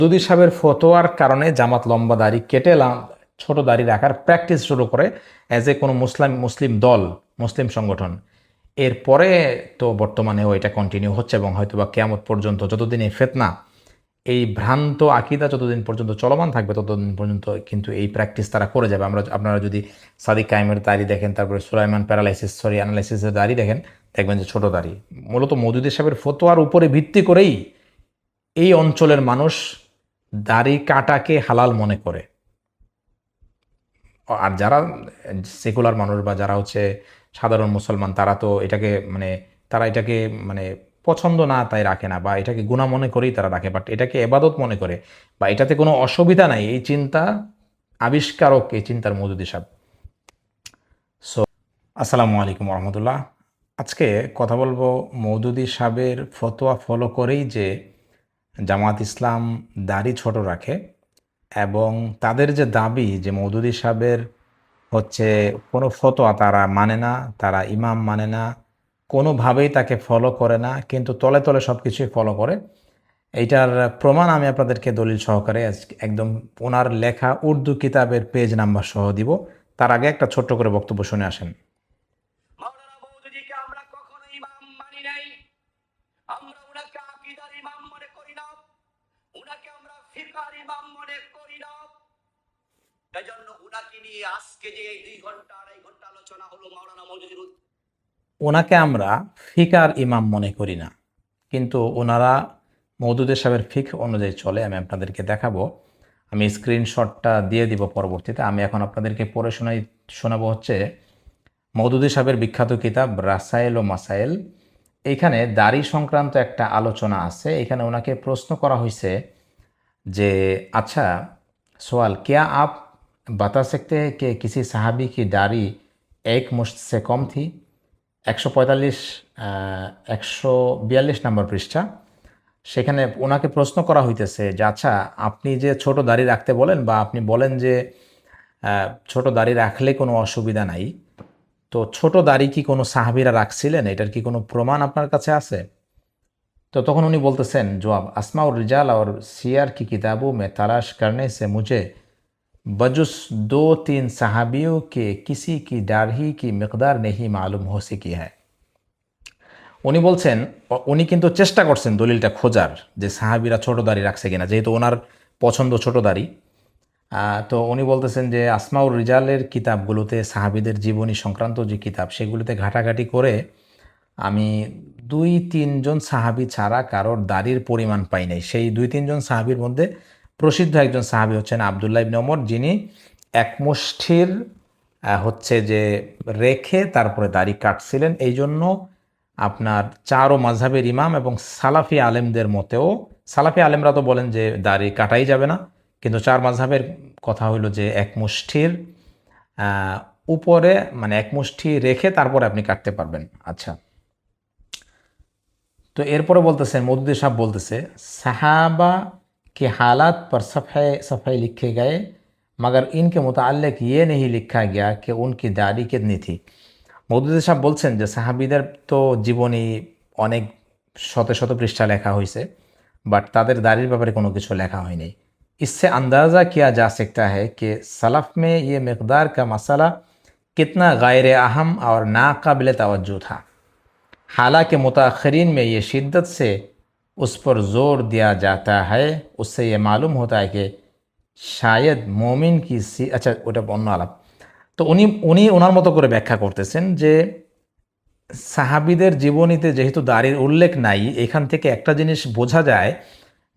মওদুদী সাহেবের ফতোয়ার কারণে জামাত লম্বা দাড়ি কেটে ছোট দাড়ি রাখার প্র্যাকটিস শুরু করে অ্যাজ এ কোনো মুসলিম দল, মুসলিম সংগঠন। এরপরে তো বর্তমানেও এটা কন্টিনিউ হচ্ছে এবং হয়তোবা কিয়ামত পর্যন্ত যতদিন এই ফিতনা, এই ভ্রান্ত আকীদা যতদিন পর্যন্ত চলমান থাকবে ততদিন পর্যন্ত কিন্তু এই প্র্যাকটিস তারা করে যাবে। আপনারা যদি সাদিক কায়েমের দাড়ি দেখেন, তারপরে সুলাইমান অ্যানালাইসিসের দাড়ি দেখেন, দেখবেন যে ছোট দাড়ি। মূলত মওদুদী সাহেবের ফতোয়ার উপরে ভিত্তি করেই এই অঞ্চলের মানুষ দাড়ি কাটাকে হালাল মনে করে। আর যারা সেকুলার মানুষ বা যারা হচ্ছে সাধারণ মুসলমান, তারা তো এটাকে তারা এটাকে পছন্দ না তাই রাখে না, বা এটাকে গুনাহ মনে করেই তারা রাখে, বাট এটাকে এবাদত মনে করে, বা এটাতে কোনো অসুবিধা নাই, এই চিন্তা আবিষ্কারক, এই চিন্তার মওদুদী সাহেব। সো আসসালামু আলাইকুম রহমতুল্লাহ। আজকে কথা বলবো মওদুদী সাহেবের ফতোয়া ফলো করেই যে জামাত ইসলাম দাড়ি ছোট রাখে, এবং তাদের যে দাবি যে মওদুদী সাহেবের হচ্ছে কোনো ফতোয়া তারা মানে না, তারা ইমাম মানে না, কোনোভাবেই তাকে ফলো করে না, কিন্তু তলে তলে সব কিছুই ফলো করে। এইটার প্রমাণ আমি আপনাদেরকে দলিল সহকারে একদম ওনার লেখা উর্দু কিতাবের পেজ নাম্বার সহ দিব। তার আগে একটা ছোট্ট করে বক্তব্য শুনে আসেন। মাওলানা মওদুদীকে আমরা কখনো ইমাম মানি নাই। আমরা উনাকে আকীদার ইমাম মনে করি না, উনাকে আমরা ফিকহার ইমাম মনে করি না। এজন্য উনাকে নিয়ে আজকে যে এই 2 ঘন্টা 2.5 ঘন্টা আলোচনা হলো মাওলানা মওদুদীর ওনাকে আমরা ফিকার ইমাম মনে করি না, কিন্তু ওনারা মওদুদী সাহেবের ফিক অনুযায়ী চলে। আমি আপনাদেরকে দেখাবো, আমি স্ক্রিনশটটা দিয়ে দিব পরবর্তীতে। আমি এখন আপনাদেরকে পড়ে শোনাবো হচ্ছে মওদুদী সাহেবের বিখ্যাত কিতাব রাসায়েল ও মাসায়েল। এইখানে দাড়ি সংক্রান্ত একটা আলোচনা আছে। এখানে ওনাকে প্রশ্ন করা হয়েছে যে अच्छा सवाल, क्या आप बता सकते हैं कि किसी सहाबी की दाढ़ी एक मुश्त से कम थी? 145 142 নম্বর পৃষ্ঠা। সেখানে ওনাকে প্রশ্ন করা হইতেছে যে আচ্ছা, আপনি যে ছোট দাড়ি রাখতে বলেন, বা আপনি বলেন যে ছোট দাড়ি রাখলে কোনো অসুবিধা নাই, তো ছোট দাড়ি কি কোনো সাহাবীরা রাখছিলেন? এটার কি কোনো প্রমাণ আপনার কাছে আছে? तो तखन उन्हीं बोलतेছেন जवाब, अस्मा और रिजाल और सियर की किताबों में तलाश करने से मुझे बजुस 2-3 सहाबियों के किसी की दाढ़ी की मिकदार नहीं मालूम हो सकी है। উনি বলছেন উনি কিন্তু চেষ্টা করছেন দলিলটা খোঁজার যে সাহাবীরা ছোট দাড়ি রাখছে কিনা, যেহেতু ওনার পছন্দ ছোট দাড়ি। তো উনি বলতেছেন যে আসমাউর রিজালের কিতাবগুলোতে সাহাবীদের জীবনী সংক্রান্ত যে কিতাব, সেগুলোতে ঘাটাঘাটি করে আমি 2-3 জন সাহাবী ছাড়া কারোর দাড়ির পরিমাণ পাই নাই। সেই 2-3 জন সাহাবীর মধ্যে প্রসিদ্ধ একজন সাহাবী হচ্ছেন আব্দুল্লাহ ইবনে ওমর, যিনি এক মুষ্ঠির হচ্ছে যে রেখে তারপরে দাড়ি কাটছিলেন। এই জন্য আপনার চারো মাযহাবের ইমাম এবং সালাফি আলেমদের মতেও, সালাফি আলেমরা তো বলেন যে দাড়ি কাটাই যাবে না, কিন্তু চার মাযহাবের কথা হইল যে এক মুষ্ঠির উপরে, এক মুষ্টি রেখে তারপরে আপনি কাটতে পারবেন। আচ্ছা, तो एरपर बोलते मौदूदी साहब बोलते सहाबा के हालात पर सफ़े सफ़े लिखे गए, मगर इनके मुताल्लिक ये नहीं लिखा गया कि उनकी दाढ़ी कितनी थी। মওদুদি সাহেব বলছেন যে সাহাবীদের তো জীবনী অনেক শত শত পৃষ্ঠা লেখা হয়েছে, বাট তাদের দাড়ির ব্যাপারে কোনো কিছু লেখা হয়নি। इससे अंदाज़ा किया जा सकता है कि सलफ़ में ये मकदार का मसला कितना गैर अहम और नाकाबिल तवज्जो था। हालांकि मुताखरीन में ये शिद्दत से उस पर ज़ोर दिया जाता है, उससे ये मालूम होता है कि शायद मोमिन की अच्छा ওটা অন্য আলাপ। তো উনি ওনার মতো করে ব্যাখ্যা করতেছেন যে সাহাবীদের জীবনীতে যেহেতু দাড়ির উল্লেখ নাই, এখান থেকে একটা জিনিস বোঝা যায়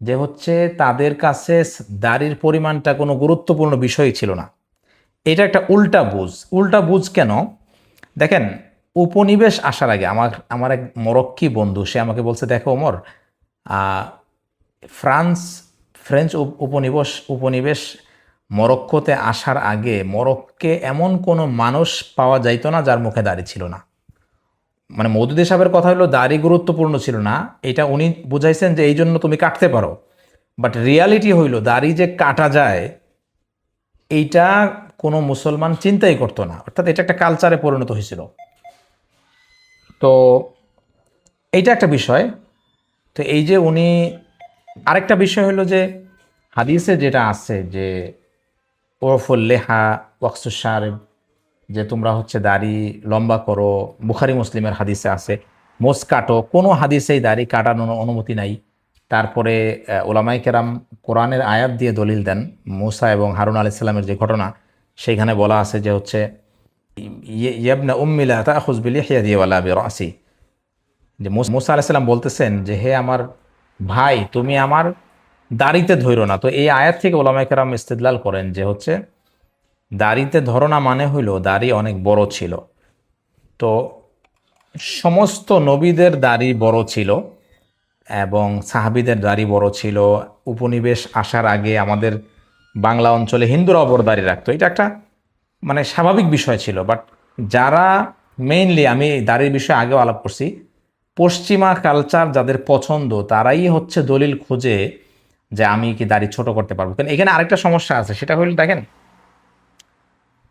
যে হচ্ছে তাদের কাছে দাড়ির পরিমাণটা কোনো গুরুত্বপূর্ণ বিষয় ছিল না। এটা একটা উল্টা বুঝ কেন দেখেন। উপনিবেশ আসার আগে আমার এক মরক্কি বন্ধু, সে আমাকে বলছে, দেখো ওমর, ফ্রেঞ্চ উপনিবেশ মরক্কোতে আসার আগে মরক্কে এমন কোনো মানুষ পাওয়া যাইতো না যার মুখে দাড়ি ছিল না। মওদুদি সাহেবের কথা হলো দাড়ি গুরুত্বপূর্ণ ছিল না, এটা উনি বুঝাইছেন যে এই জন্য তুমি কাটতে পারো, বাট রিয়ালিটি হইল দাড়ি যে কাটা যায় এইটা কোনো মুসলমান চিন্তাই করতো না, অর্থাৎ এটা একটা কালচারে পরিণত হয়েছিল। তো এইটা একটা বিষয়। তো এই যে উনি, আরেকটা বিষয় হলো যে হাদিসে যেটা আছে যে ওরফুল লেহা ওয়াকসুস শারিব, যে তোমরা হচ্ছে দাড়ি লম্বা করো, বুখারি মুসলিমের হাদিসে আছে। মোস কাটো, কোনো হাদিসেই দাড়ি কাটানোর অনুমতি নাই। তারপরে ওলামাই কেরাম কোরআনের আয়াত দিয়ে দলিল দেন। মুসা এবং হারুন আলাইহিস সালামের যে ঘটনা, সেইখানে বলা আছে যে হচ্ছে ইয়াবনা উম্মি লা তাখুয বিলিহিয়াতি ওয়ালা বিরাসি, যে মুসা আলাইহিস সালাম বলতেছেন যে হে আমার ভাই, তুমি আমার দাড়িতে ধইরো না। তো এই আয়াত থেকে ওলামায়ে কেরাম ইস্তেদলাল করেন যে হচ্ছে দাড়িতে ধরো না মানে হইল দাড়ি অনেক বড় ছিল। তো সমস্ত নবীদের দাড়ি বড় ছিল এবং সাহাবীদের দাড়ি বড় ছিল। উপনিবেশ আসার আগে আমাদের বাংলা অঞ্চলে হিন্দুরাও বড় দাড়ি রাখতো, এটা একটা মানে স্বাভাবিক বিষয় ছিল। বাট যারা মেইনলি, আমি দাড়ির বিষয়ে আগেও আলাপ করছি, পশ্চিমা কালচার যাদের পছন্দ, তারাই হচ্ছে দলিল খুঁজে যে আমি কি দাড়ি ছোট করতে পারবো। কারণ এখানে আরেকটা সমস্যা আছে, সেটা হলো দেখেন,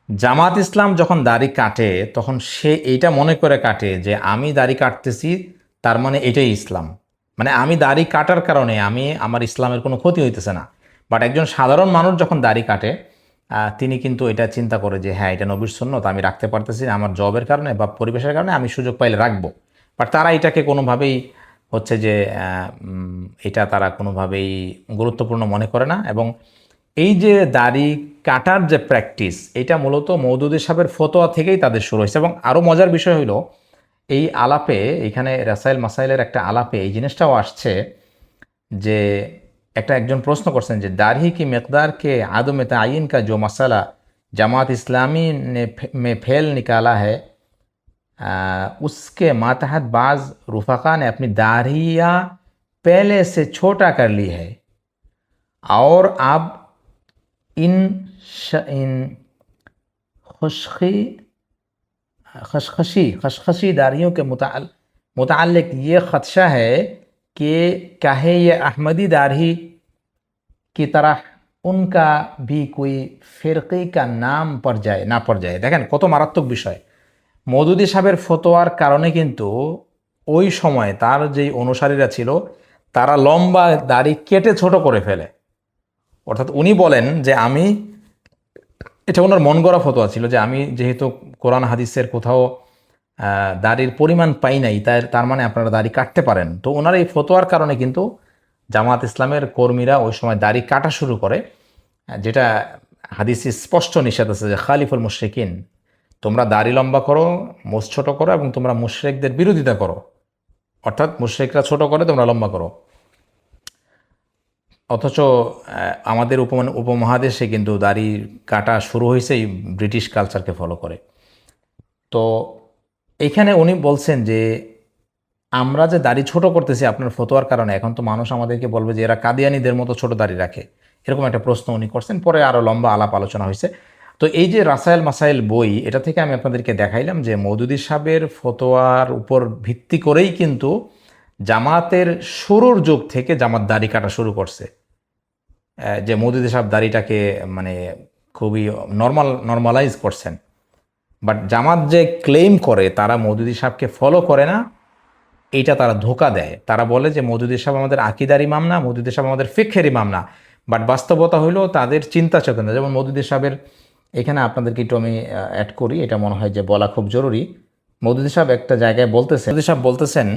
জামাত ইসলাম যখন দাড়ি কাটে তখন সে এইটা মনে করে কাটে যে আমি দাড়ি কাটতেছি, তার মানে এটাই ইসলাম, মানে আমি দাড়ি কাটার কারণে আমার ইসলামের কোনো ক্ষতি হইতেছে না। বাট একজন সাধারণ মানুষ যখন দাড়ি কাটে, তিনি কিন্তু এটা চিন্তা করে যে হ্যাঁ, এটা নবীর সুন্নত, আমি রাখতে পারতেছি না, আমার জবের কারণে বা পরিবেশের কারণে আমি সুযোগ পাইলে রাখবো। বাট তারা এটাকে কোনোভাবেই হচ্ছে যে এটা তারা কোনোভাবেই গুরুত্বপূর্ণ মনে করে না। এবং এই যে দাড়ি কাটার যে প্র্যাকটিস, এটা মূলত মওদুদী সাহেবের ফতোয়া থেকেই তাদের শুরু হয়েছে। এবং আরও মজার বিষয় হলো, এই আলাপে, এখানে রাসাইল মাসাইলের একটা আলাপে এই জিনিসটাও আসছে যে একজন প্রশ্ন করছেন যে দাড়ি কি মেকদার কে আদমে তাইন কা जो मसला जमात इस्लामी ने में फेल निकाला है, उसके मातहत बाज़ रुफ़क़ा ने अपनी दाढ़ियाँ पहले से छोटा कर ली है और अब इन खुशखी खशखशी दाढ़ियों के मुताल्लिक ये ख़दशा है कि कहे ये अहमदी दाढ़ी की तरह उनका भी कोई फ़िरक़े का नाम না পড় যায়। দেখেন কত মারাত্মক বিষয়। মওদুদী সাহেবের ফতোয়ার কারণে কিন্তু ওই সময় তার যেই অনুসারীরা ছিল, তারা লম্বা দাড়ি কেটে ছোট করে ফেলে। অর্থাৎ উনি বলেন যে এটা ওনার মন গড়া ফতোয়া ছিল যে আমি যেহেতু কোরআন হাদিসের কোথাও দাড়ির পরিমাণ পাই নাই, তার মানে আপনারা দাড়ি কাটতে পারেন। তো ওনার এই ফতোয়ার কারণে কিন্তু জামাত ইসলামের কর্মীরা ওই সময় দাড়ি কাটা শুরু করে, যেটা হাদিসে স্পষ্ট নিষেধ আছে যে খালিফুল মুশরিকিন, তোমরা দাড়ি লম্বা করো, মোচ ছোট করো এবং তোমরা মুশরিকদের বিরোধিতা করো। অর্থাৎ মুশরিকরা ছোট করে, তোমরা লম্বা করো। অথচ আমাদের উপমহাদেশে কিন্তু দাড়ি কাটা শুরু হয়েছে এই ব্রিটিশ কালচারকে ফলো করে। তো এখানে উনি বলছেন যে আমরা যে দাড়ি ছোট করতেছি আপনার ফতোয়ার কারণে, এখন তো মানুষ আমাদেরকে বলবে যে এরা কাদিয়ানীদের মতো ছোট দাড়ি রাখে, এরকম একটা প্রশ্ন উনি করছেন। পরে আরও লম্বা আলাপ আলোচনা হয়েছে। তো এই যে রাসায়েল মাসাইল বই, এটা থেকে আমি আপনাদেরকে দেখাইলাম যে মওদুদী সাহেবের ফতোয়ার উপর ভিত্তি করেই কিন্তু জামাতের শুরুর যুগ থেকে জামাত দাড়ি কাটা শুরু করছে। যে মওদুদী সাহেব দাড়িটাকে মানে খুবই নর্মালাইজ করছেন। বাট জামাত যে ক্লেম করে তারা মওদুদী সাহেবকে ফলো করে না, এইটা তারা ধোকা দেয়। তারা বলে যে মওদুদী সাহেব আমাদের আকিদার ইমাম না, মওদুদী সাহেব আমাদের ফিকহের ইমাম না। বাট বাস্তবতা হইল তাদের চিন্তা চেতনা। যেমন মওদুদী সাহেবের, এখানে আপনাদেরকে একটু আমি অ্যাড করি, এটা মনে হয় যে বলা খুব জরুরি। মওদুদী সাহেব একটা জায়গায় বলতেছেন, মওদুদী সাহেব বলতেছেন,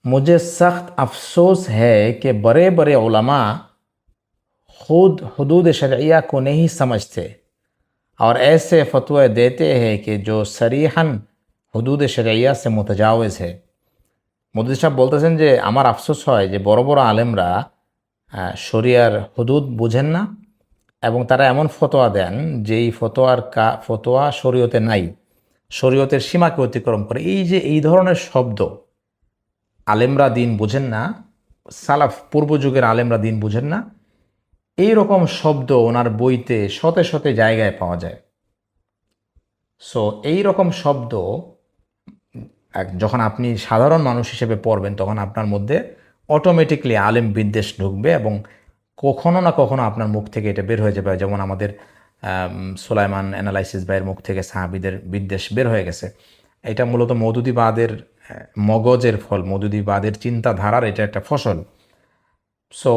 मुझे सख्त अफसोस है कि बड़े बड़े उलमा खुद हदूद शरइया को नहीं समझते और ऐसे फतवे देते हैं कि जो सरीहन हदूद शरइया से मुतजाविज़ है। মওদুদী সাহেব বলতেছেন যে আমার আফসোস হয় যে বড় বড় আলেমরা শরিয়ার হুদুদ বুঝেন না এবং তারা এমন ফতোয়া দেন যেই ফতোয়া শরীয়তে নাই, শরীয়তের সীমাকে অতিক্রম করে। এই যে এই ধরনের শব্দ, আলেমরা দিন বুঝেন না, সালাফ পূর্ব যুগের আলেমরা দিন বুঝেন না, এই রকম শব্দ ওনার বইতে শতে শতে জায়গায় পাওয়া যায়। সো এই রকম শব্দ যখন আপনি সাধারণ মানুষ হিসেবে পড়বেন, তখন আপনার মধ্যে অটোমেটিকলি আলেম বিদ্বেষ ঢুকবে এবং কখনো না কখনো আপনার মুখ থেকে এটা বের হয়ে যাবে। যেমন আমাদের সুলাইমান অ্যানালাইসিস ভাইয়ের মুখ থেকে সাহাবীদের বিদ্বেষ বের হয়ে গেছে। এটা মূলত মওদুদীবাদের মগজের ফল, মওদুদীবাদের চিন্তাধারার এটা একটা ফসল। সো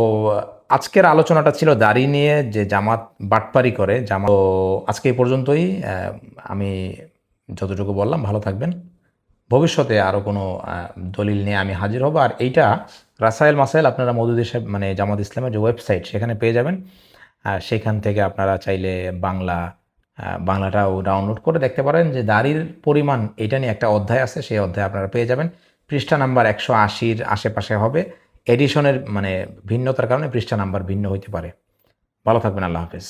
আজকের আলোচনাটা ছিল দাড়ি নিয়ে, যে জামাত বাটপারি করে জামাত। তো আজকে এই পর্যন্তই। আমি যতটুকু বললাম, ভালো থাকবেন। ভবিষ্যতে আরও কোনো দলিল নিয়ে আমি হাজির হব। আর এইটা রাসায়েল মাসাইল আপনারা মওদুদী সাহেব মানে জামাত ইসলামের যে ওয়েবসাইট, সেখানে পেয়ে যাবেন। সেখান থেকে আপনারা চাইলে বাংলাটাও ডাউনলোড করে দেখতে পারেন যে দাড়ির পরিমাণ, এটা নিয়ে একটা অধ্যায় আছে, সেই অধ্যায় আপনারা পেয়ে যাবেন। পৃষ্ঠা নাম্বার 180-র আশেপাশে হবে। এডিশনের মানে ভিন্নতার কারণে পৃষ্ঠা নাম্বার ভিন্ন হইতে পারে। ভালো থাকবেন। আল্লাহ হাফেজ।